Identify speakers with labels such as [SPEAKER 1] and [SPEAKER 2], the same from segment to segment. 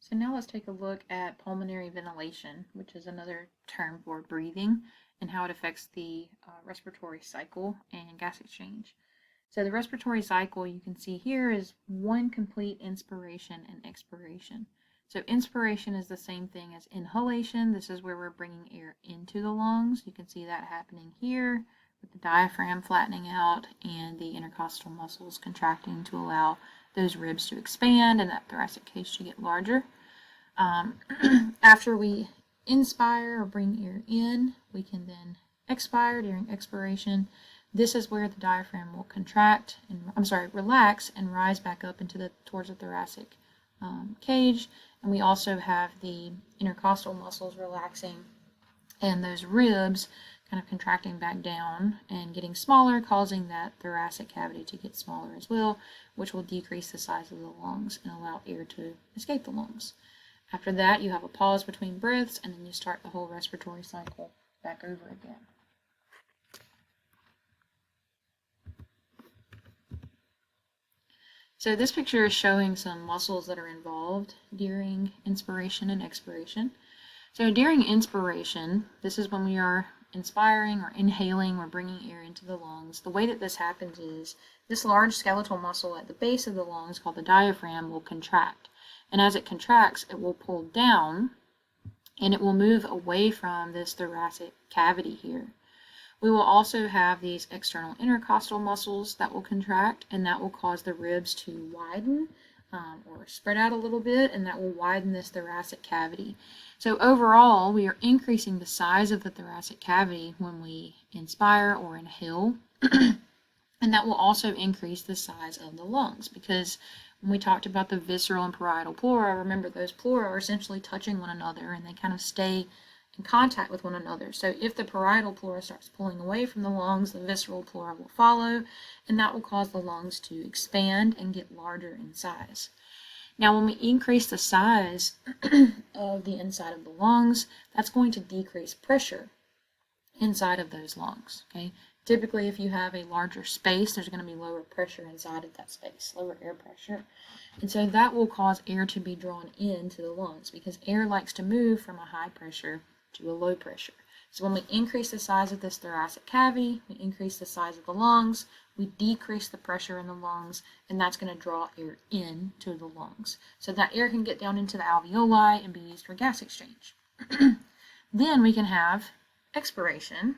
[SPEAKER 1] So now let's take a look at pulmonary ventilation, which is another term for breathing, and how it affects the respiratory cycle and gas exchange. So the respiratory cycle you can see here is one complete inspiration and expiration. So inspiration is the same thing as inhalation. This is where we're bringing air into the lungs. You can see that happening here with the diaphragm flattening out and the intercostal muscles contracting to allow those ribs to expand and that thoracic cage to get larger. After we inspire or bring air in, we can then expire during expiration. This is where the diaphragm will contract and relax and rise back up into towards the thoracic cage. And we also have the intercostal muscles relaxing and those ribs kind of contracting back down and getting smaller, causing that thoracic cavity to get smaller as well, which will decrease the size of the lungs and allow air to escape the lungs. After that, you have a pause between breaths, and then you start the whole respiratory cycle back over again. So this picture is showing some muscles that are involved during inspiration and expiration. So during inspiration, this is when we are inspiring or inhaling, we're bringing air into the lungs. The way that this happens is this large skeletal muscle at the base of the lungs, called the diaphragm, will contract. And as it contracts, it will pull down and it will move away from this thoracic cavity here. We will also have these external intercostal muscles that will contract, and that will cause the ribs to widen or spread out a little bit, and that will widen this thoracic cavity. So overall, we are increasing the size of the thoracic cavity when we inspire or inhale, and that will also increase the size of the lungs, because when we talked about the visceral and parietal pleura, remember those pleura are essentially touching one another and they kind of stay in contact with one another. So if the parietal pleura starts pulling away from the lungs, the visceral pleura will follow, and that will cause the lungs to expand and get larger in size. Now, when we increase the size of the inside of the lungs, that's going to decrease pressure inside of those lungs, okay? Typically, if you have a larger space, there's going to be lower pressure inside of that space, lower air pressure. And so that will cause air to be drawn into the lungs, because air likes to move from a high pressure to a low pressure. So when we increase the size of this thoracic cavity, we increase the size of the lungs, we decrease the pressure in the lungs, and that's going to draw air into the lungs. So that air can get down into the alveoli and be used for gas exchange. Then we can have expiration.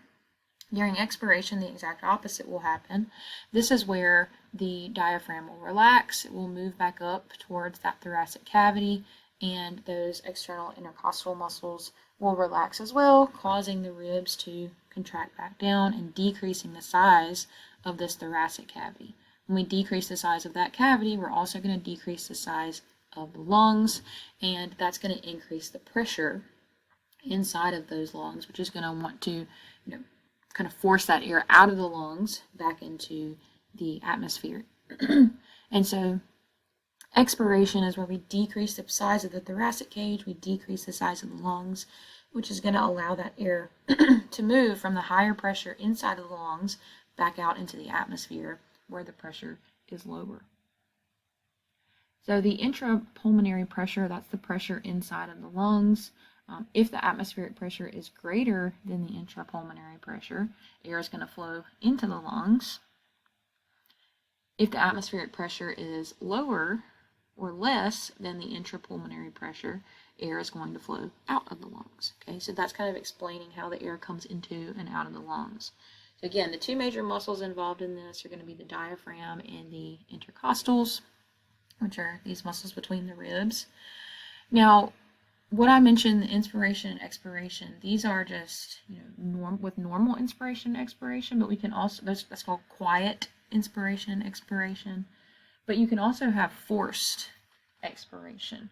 [SPEAKER 1] During expiration, the exact opposite will happen. This is where the diaphragm will relax. It will move back up towards that thoracic cavity, and those external intercostal muscles will relax as well, causing the ribs to contract back down and decreasing the size of this thoracic cavity. When we decrease the size of that cavity, we're also going to decrease the size of the lungs, and that's going to increase the pressure inside of those lungs, which is going to want to, kind of force that air out of the lungs back into the atmosphere. And so expiration is where we decrease the size of the thoracic cage, we decrease the size of the lungs, which is going to allow that air to move from the higher pressure inside of the lungs back out into the atmosphere where the pressure is lower. So the intrapulmonary pressure, that's the pressure inside of the lungs. If the atmospheric pressure is greater than the intrapulmonary pressure, air is going to flow into the lungs. If the atmospheric pressure is lower or less than the intrapulmonary pressure, air is going to flow out of the lungs. Okay, so that's kind of explaining how the air comes into and out of the lungs. So again, the two major muscles involved in this are going to be the diaphragm and the intercostals, which are these muscles between the ribs. Now, what I mentioned, the inspiration and expiration, these are just with normal inspiration and expiration, but we can also, that's called quiet inspiration and expiration, but you can also have forced expiration.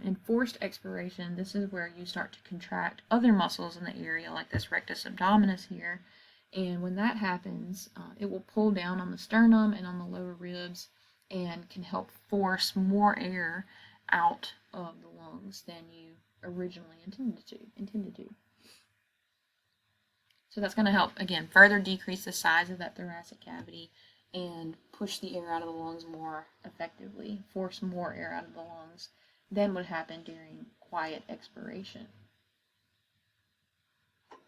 [SPEAKER 1] In forced expiration, this is where you start to contract other muscles in the area, like this rectus abdominis here, and when that happens, it will pull down on the sternum and on the lower ribs and can help force more air out of the lungs than you originally intended to. So that's going to help, again, further decrease the size of that thoracic cavity and push the air out of the lungs more effectively, force more air out of the lungs than would happen during quiet expiration.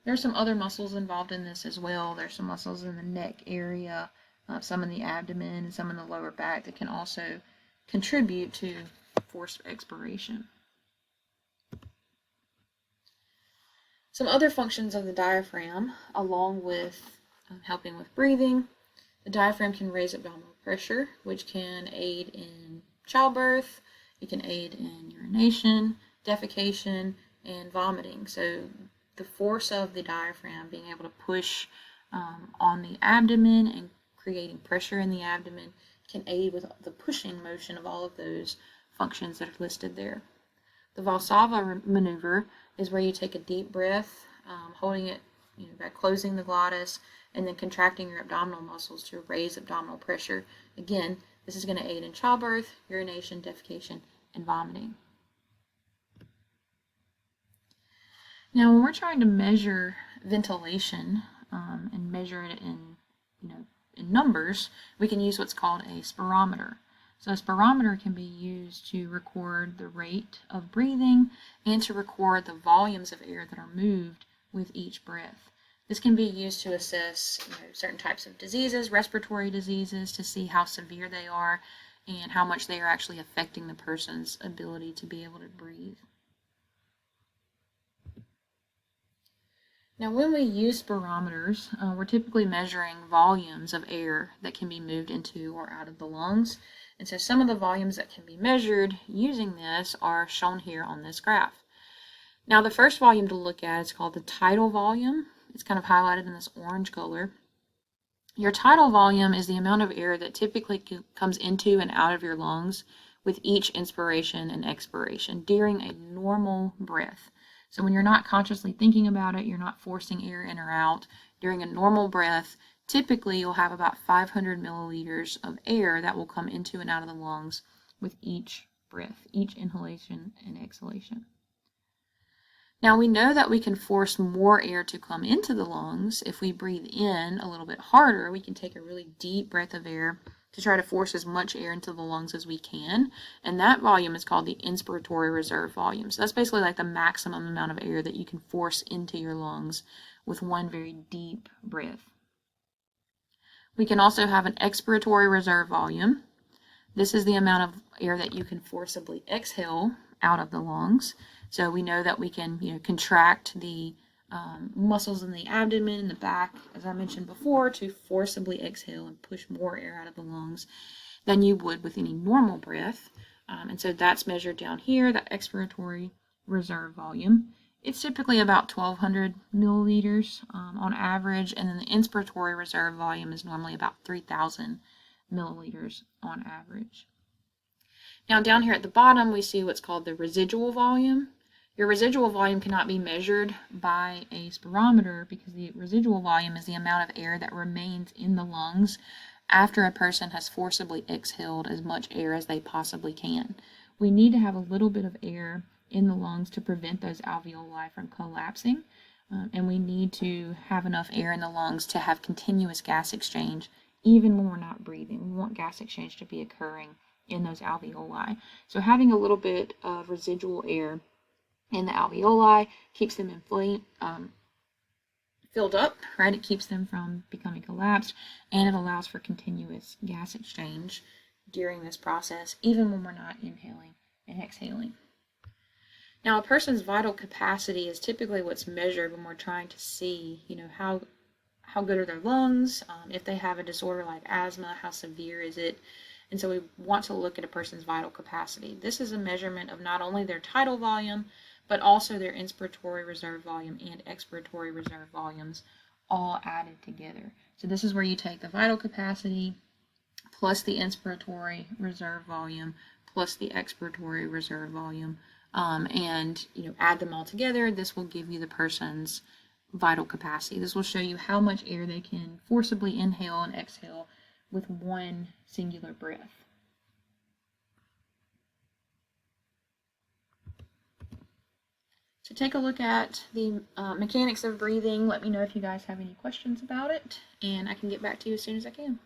[SPEAKER 1] There's some other muscles involved in this as well. There's some muscles in the neck area, some in the abdomen, and some in the lower back that can also contribute to forced expiration. Some other functions of the diaphragm, along with helping with breathing, the diaphragm can raise abdominal pressure, which can aid in childbirth. It can aid in urination, defecation, and vomiting. So the force of the diaphragm being able to push on the abdomen and creating pressure in the abdomen can aid with the pushing motion of all of those functions that are listed there. The Valsalva maneuver is where you take a deep breath, holding it by closing the glottis and then contracting your abdominal muscles to raise abdominal pressure. Again, this is going to aid in childbirth, urination, defecation, and vomiting. Now, when we're trying to measure ventilation and measure it in numbers, we can use what's called a spirometer. So a spirometer can be used to record the rate of breathing and to record the volumes of air that are moved with each breath. This can be used to assess certain types of diseases, respiratory diseases, to see how severe they are and how much they are actually affecting the person's ability to be able to breathe. Now, when we use spirometers, we're typically measuring volumes of air that can be moved into or out of the lungs. And so some of the volumes that can be measured using this are shown here on this graph. Now, the first volume to look at is called the tidal volume. It's kind of highlighted in this orange color. Your tidal volume is the amount of air that typically comes into and out of your lungs with each inspiration and expiration during a normal breath. So when you're not consciously thinking about it, you're not forcing air in or out. During a normal breath, typically you'll have about 500 milliliters of air that will come into and out of the lungs with each breath, each inhalation and exhalation. Now, we know that we can force more air to come into the lungs. If we breathe in a little bit harder, we can take a really deep breath of air to try to force as much air into the lungs as we can. And that volume is called the inspiratory reserve volume. So that's basically like the maximum amount of air that you can force into your lungs with one very deep breath. We can also have an expiratory reserve volume. This is the amount of air that you can forcibly exhale out of the lungs. So we know that we can, contract the muscles in the abdomen and the back, as I mentioned before, to forcibly exhale and push more air out of the lungs than you would with any normal breath. And so that's measured down here, the expiratory reserve volume. It's typically about 1,200 milliliters on average, and then the inspiratory reserve volume is normally about 3,000 milliliters on average. Now down here at the bottom, we see what's called the residual volume. Your residual volume cannot be measured by a spirometer because the residual volume is the amount of air that remains in the lungs after a person has forcibly exhaled as much air as they possibly can. We need to have a little bit of air in the lungs to prevent those alveoli from collapsing, and we need to have enough air in the lungs to have continuous gas exchange even when we're not breathing. We want gas exchange to be occurring in those alveoli. So having a little bit of residual air in the alveoli keeps them filled up, right? It keeps them from becoming collapsed, and it allows for continuous gas exchange during this process, even when we're not inhaling and exhaling. Now, a person's vital capacity is typically what's measured when we're trying to see, how good are their lungs, if they have a disorder like asthma, how severe is it? And so we want to look at a person's vital capacity. This is a measurement of not only their tidal volume, but also their inspiratory reserve volume and expiratory reserve volumes all added together. So this is where you take the vital capacity plus the inspiratory reserve volume plus the expiratory reserve volume, and add them all together. This will give you the person's vital capacity. This will show you how much air they can forcibly inhale and exhale with one singular breath. So take a look at the mechanics of breathing. Let me know if you guys have any questions about it, and I can get back to you as soon as I can.